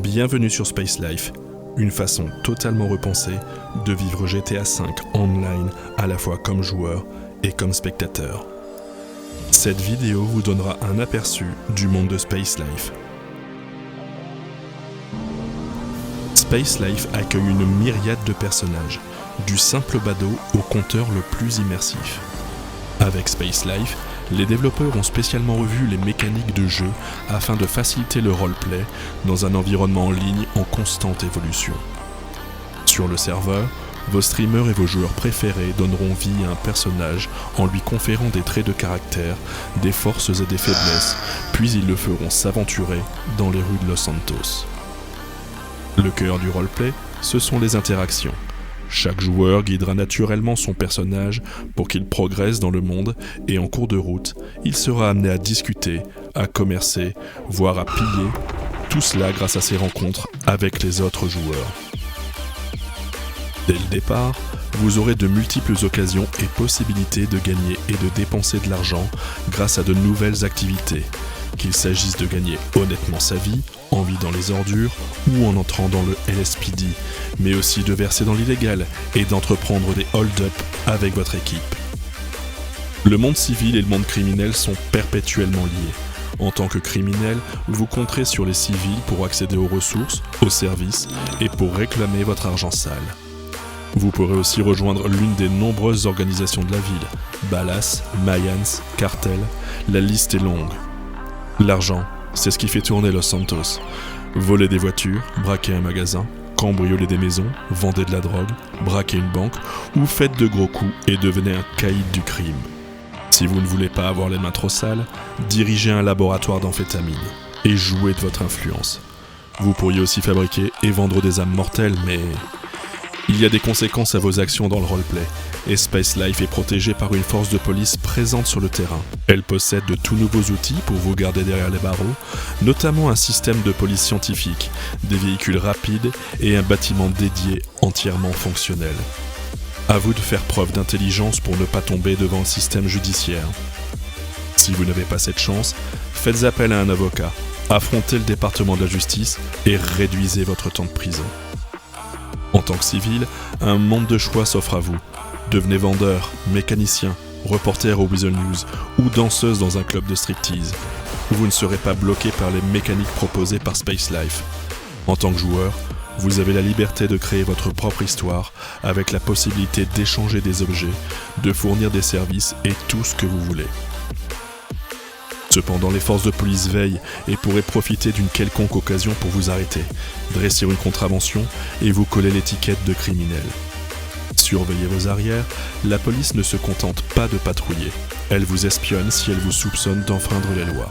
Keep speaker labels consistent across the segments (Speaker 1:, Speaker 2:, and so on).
Speaker 1: Bienvenue sur Space Life, une façon totalement repensée de vivre GTA V online à la fois comme joueur et comme spectateur. Cette vidéo vous donnera un aperçu du monde de Space Life. Space Life accueille une myriade de personnages, du simple badaud au conteur le plus immersif. Avec Space Life, les développeurs ont spécialement revu les mécaniques de jeu afin de faciliter le roleplay dans un environnement en ligne en constante évolution. Sur le serveur, vos streamers et vos joueurs préférés donneront vie à un personnage en lui conférant des traits de caractère, des forces et des faiblesses, puis ils le feront s'aventurer dans les rues de Los Santos. Le cœur du roleplay, ce sont les interactions. Chaque joueur guidera naturellement son personnage pour qu'il progresse dans le monde et en cours de route, il sera amené à discuter, à commercer, voire à piller, tout cela grâce à ses rencontres avec les autres joueurs. Dès le départ, vous aurez de multiples occasions et possibilités de gagner et de dépenser de l'argent grâce à de nouvelles activités, qu'il s'agisse de gagner honnêtement sa vie, en vidant les ordures ou en entrant dans le LSPD, mais aussi de verser dans l'illégal et d'entreprendre des hold-up avec votre équipe. Le monde civil et le monde criminel sont perpétuellement liés. En tant que criminel, vous compterez sur les civils pour accéder aux ressources, aux services et pour réclamer votre argent sale. Vous pourrez aussi rejoindre l'une des nombreuses organisations de la ville, Ballas, Mayans, Cartel, la liste est longue. L'argent, c'est ce qui fait tourner Los Santos. Voler des voitures, braquer un magasin, cambrioler des maisons, vendez de la drogue, braquer une banque ou faites de gros coups et devenez un caïd du crime. Si vous ne voulez pas avoir les mains trop sales, dirigez un laboratoire d'amphétamine et jouez de votre influence. Vous pourriez aussi fabriquer et vendre des âmes mortelles, mais il y a des conséquences à vos actions dans le roleplay, et Space Life est protégé par une force de police présente sur le terrain. Elle possède de tout nouveaux outils pour vous garder derrière les barreaux, notamment un système de police scientifique, des véhicules rapides et un bâtiment dédié entièrement fonctionnel. À vous de faire preuve d'intelligence pour ne pas tomber devant le système judiciaire. Si vous n'avez pas cette chance, faites appel à un avocat, affrontez le département de la justice et réduisez votre temps de prison. En tant que civil, un monde de choix s'offre à vous. Devenez vendeur, mécanicien, reporter au Weasel News ou danseuse dans un club de striptease. Vous ne serez pas bloqué par les mécaniques proposées par Space Life. En tant que joueur, vous avez la liberté de créer votre propre histoire avec la possibilité d'échanger des objets, de fournir des services et tout ce que vous voulez. Cependant, les forces de police veillent et pourraient profiter d'une quelconque occasion pour vous arrêter, dresser une contravention et vous coller l'étiquette de criminel. Surveillez vos arrières, la police ne se contente pas de patrouiller. Elle vous espionne si elle vous soupçonne d'enfreindre les lois.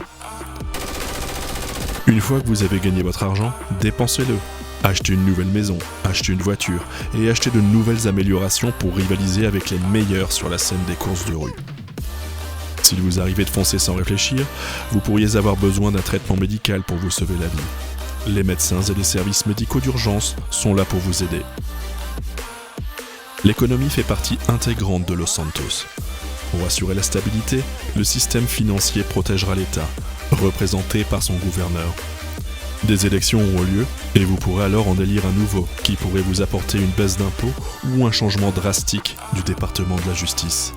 Speaker 1: Une fois que vous avez gagné votre argent, dépensez-le. Achetez une nouvelle maison, achetez une voiture et achetez de nouvelles améliorations pour rivaliser avec les meilleurs sur la scène des courses de rue. S'il vous arrivait de foncer sans réfléchir, vous pourriez avoir besoin d'un traitement médical pour vous sauver la vie. Les médecins et les services médicaux d'urgence sont là pour vous aider. L'économie fait partie intégrante de Los Santos. Pour assurer la stabilité, le système financier protégera l'État, représenté par son gouverneur. Des élections auront lieu et vous pourrez alors en élire un nouveau qui pourrait vous apporter une baisse d'impôts ou un changement drastique du département de la justice.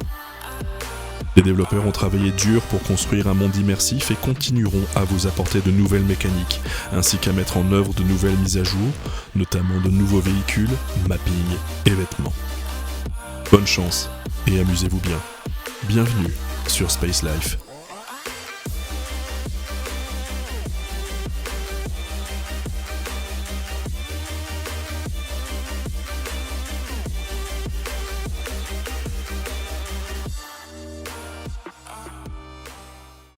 Speaker 1: Les développeurs ont travaillé dur pour construire un monde immersif et continueront à vous apporter de nouvelles mécaniques, ainsi qu'à mettre en œuvre de nouvelles mises à jour, notamment de nouveaux véhicules, mapping et vêtements. Bonne chance et amusez-vous bien. Bienvenue sur Space Life.